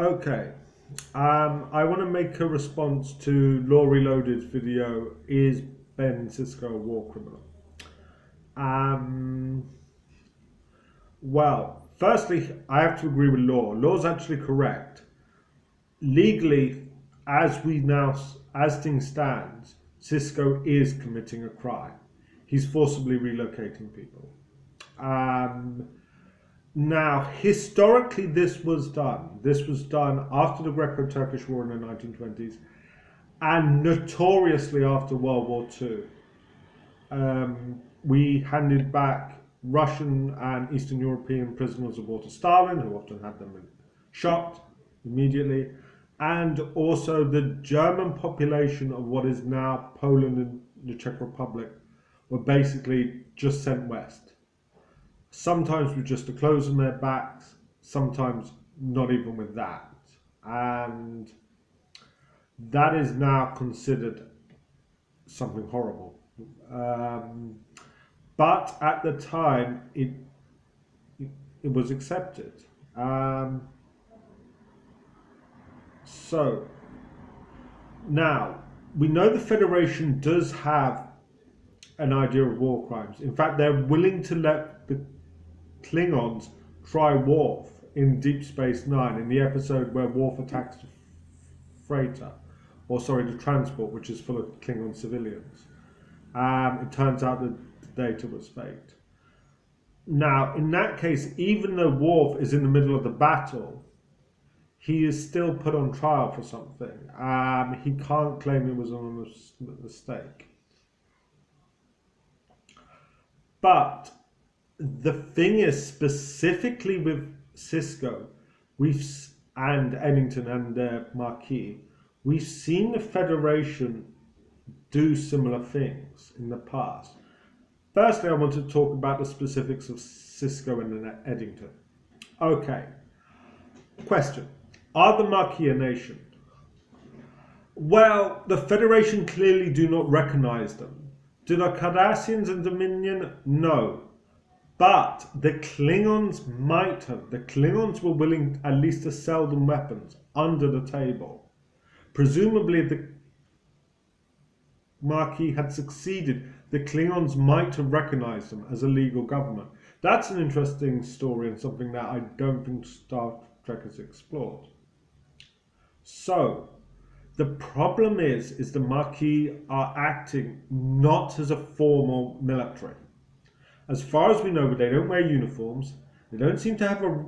Okay. I want to make a response to Law Reloaded's video, Is Ben Sisko a war criminal? Um, well, firstly, I have to agree with Law. Law's actually correct. Legally, as things stand, Sisko is committing a crime. He's forcibly relocating people. Um, Now, historically, this was done. This was done after the Greco-Turkish War in the 1920s and notoriously after World War II. We handed back Russian and Eastern European prisoners of war to Stalin, who often had them shot immediately, and also the German population of what is now Poland and the Czech Republic were basically just sent west. Sometimes with just the clothes on their backs, sometimes not even with that. And that is now considered something horrible. But at the time, it was accepted. So now we know the Federation does have an idea of war crimes. In fact, they're willing to let the Klingons try Worf in Deep Space Nine in the episode where Worf attacks the freighter, or sorry, the transport, which is full of Klingon civilians. It turns out that the data was faked. Now, in that case, even though Worf is in the middle of the battle, he is still put on trial for something. He can't claim it was a mistake. But the thing is, specifically with Sisko, and Eddington and their Marquis, we've seen the Federation do similar things in the past. Firstly, I want to talk about the specifics of Sisko and Eddington. Okay. Question. Are the Marquis a nation? Well, the Federation clearly do not recognize them. Do the Cardassians and Dominion? No. But the Klingons might have. The Klingons were willing at least to sell them weapons under the table. Presumably, if the Marquis had succeeded, the Klingons might have recognized them as a legal government. That's an interesting story and something that I don't think Star Trek has explored. So, the problem is the Marquis are acting not as a formal military. As far as we know, they don't wear uniforms. They don't seem to have a...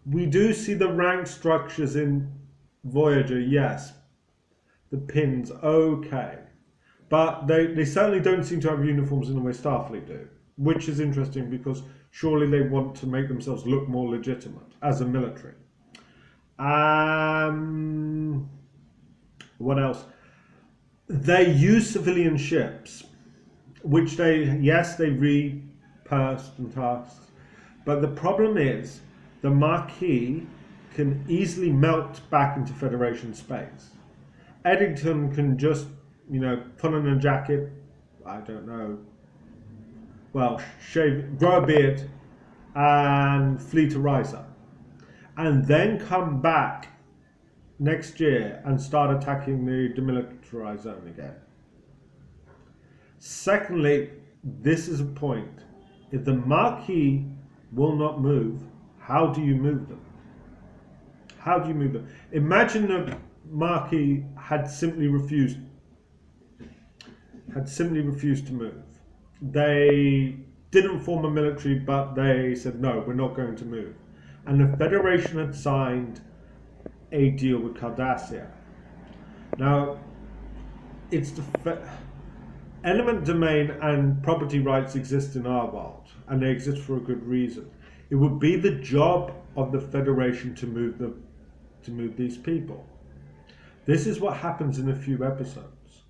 We do see the rank structures in Voyager, yes. The pins, okay. But they certainly don't seem to have uniforms in the way Starfleet do. Which is interesting because surely they want to make themselves look more legitimate as a military. What else? They use civilian ships, which they repursed and tasked. But the problem is, the Marquis can easily melt back into Federation space. Eddington can just, put on a jacket, I don't know, well, grow a beard, and flee to Risa. And then come back next year and start attacking the demilitarized zone again. Secondly, this is a point. If the Marquis will not move, how do you move them? How do you move them? Imagine the Marquis had simply refused to move. They didn't form a military, but they said, no, we're not going to move. And the Federation had signed a deal with Cardassia. Now, it's the element domain and property rights exist in our world, and they exist for a good reason. It would be the job of the Federation to move these people. This is what happens in a few episodes.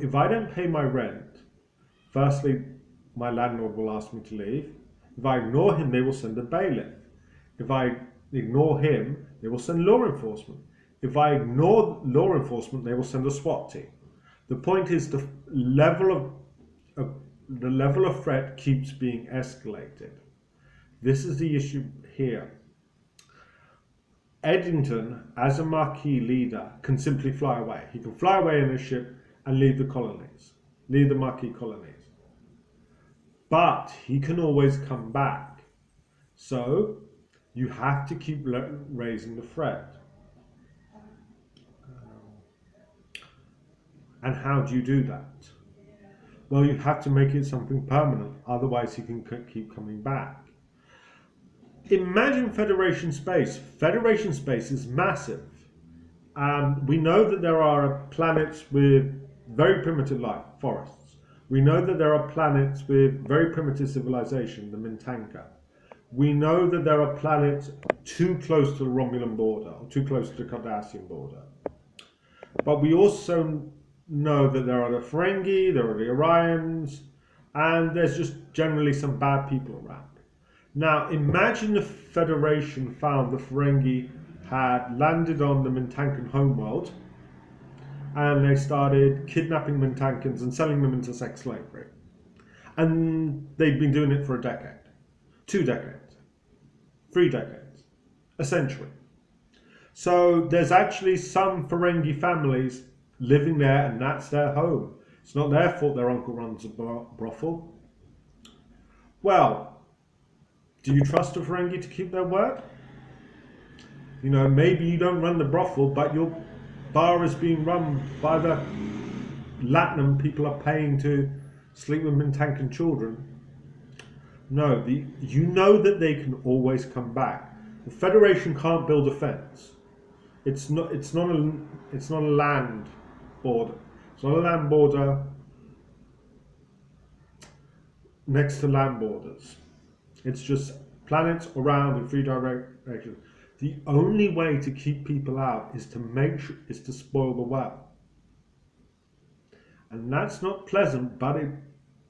If I don't pay my rent, firstly, my landlord will ask me to leave. If I ignore him, they will send a bailiff. If I ignore him, they will send law enforcement. If I ignore law enforcement, they will send a SWAT team. The point is the level of threat keeps being escalated. This is the issue here. Eddington, as a Maquis leader, can simply fly away. He can fly away in a ship and leave the colonies, leave the Maquis colonies. But he can always come back. So you have to keep raising the threat. And how do you do that? Well, you have to make it something permanent, otherwise he can keep coming back. Imagine Federation space. Federation space is massive. We know that there are planets with very primitive life, forests. We know that there are planets with very primitive civilization, the Mintanka. We know that there are planets too close to the Romulan border, or too close to the Cardassian border. But we also know that there are the Ferengi, there are the Orions, and there's just generally some bad people around. Now, imagine the Federation found the Ferengi had landed on the Mintankan homeworld, and they started kidnapping Mintankans and selling them into sex slavery. And they've been doing it for a decade, 2 decades, 3 decades, a century. So there's actually some Ferengi families living there, and that's their home. It's not their fault their uncle runs a brothel. Well, do you trust a Ferengi to keep their word? You know, maybe you don't run the brothel, but your bar is being run by the Latinum people are paying to sleep with Mintankan children. No, you know that they can always come back. The Federation can't build a fence. It's not a land border. It's not a land border next to land borders. It's just planets around in 3 directions. The only way to keep people out is to spoil the well. And that's not pleasant, but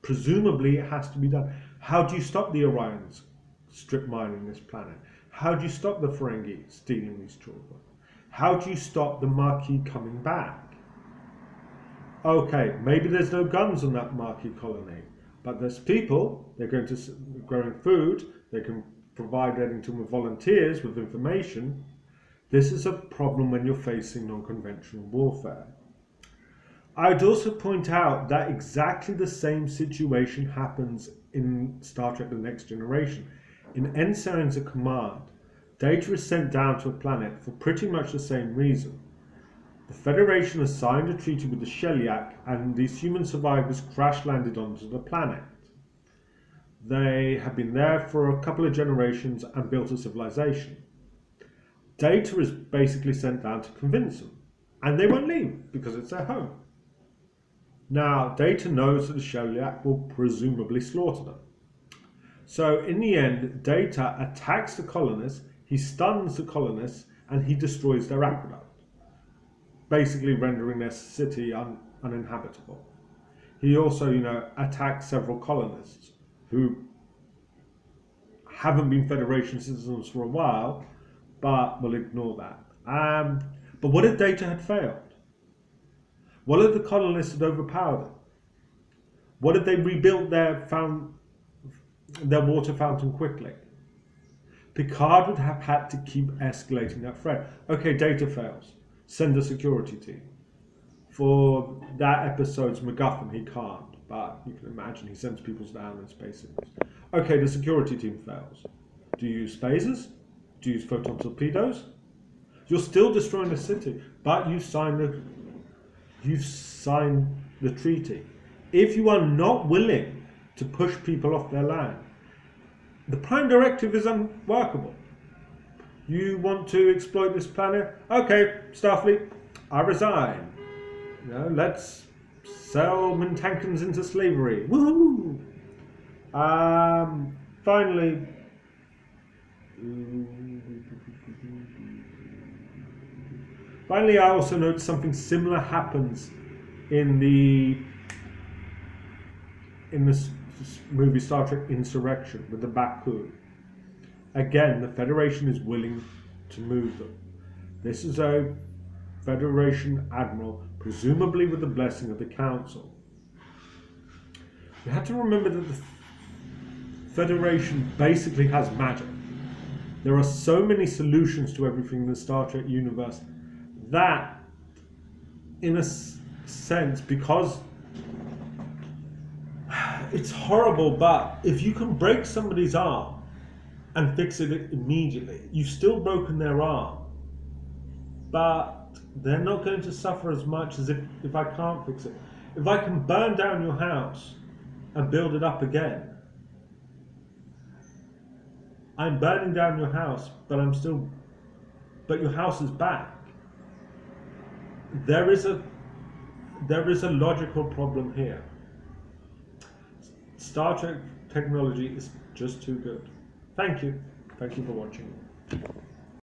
presumably it has to be done. How do you stop the Orions strip mining this planet? How do you stop the Ferengi stealing these children? How do you stop the Maquis coming back? Okay, maybe there's no guns on that Maquis colony, but there's people. They're going to growing food. They can provide Eddington with volunteers with information. This is a problem when you're facing non-conventional warfare. I'd also point out that exactly the same situation happens in Star Trek The Next Generation. In Ensigns of Command, Data is sent down to a planet for pretty much the same reason. The Federation has signed a treaty with the Sheliak, and these human survivors crash-landed onto the planet. They have been there for a couple of generations and built a civilization. Data is basically sent down to convince them, and they won't leave because it's their home. Now, Data knows that the Sheliak will presumably slaughter them. So, in the end, Data attacks the colonists, he stuns the colonists, and he destroys their aqueduct, basically rendering their city uninhabitable. He also, attacks several colonists who haven't been Federation citizens for a while, but we'll ignore that. But what if Data had failed? What if the colonists had overpowered them? What if they rebuilt their water fountain quickly? Picard would have had to keep escalating that threat. Okay, Data fails. Send a security team. For that episode's MacGuffin, he can't. But you can imagine he sends people down in spacesuits. Okay, the security team fails. Do you use phasers? Do you use photon torpedoes? You're still destroying the city, but you've signed the treaty. If you are not willing to push people off their land, the Prime Directive is unworkable. You want to exploit this planet? Okay, Starfleet, I resign. Let's sell Mintankans into slavery. Woohoo! Finally, I also noticed something similar happens in this movie Star Trek Insurrection with the Baku. Again, the Federation is willing to move them. This is a Federation admiral, presumably with the blessing of the Council. You have to remember that the Federation basically has magic. There are so many solutions to everything in the Star Trek universe that, in a sense, because it's horrible, but if you can break somebody's arm and fix it immediately, you've still broken their arm, but they're not going to suffer as much as if I can't fix it. If I can burn down your house and build it up again, I'm burning down your house, but your house is back. There is a logical problem here. Star Trek technology is just too good. Thank you for watching.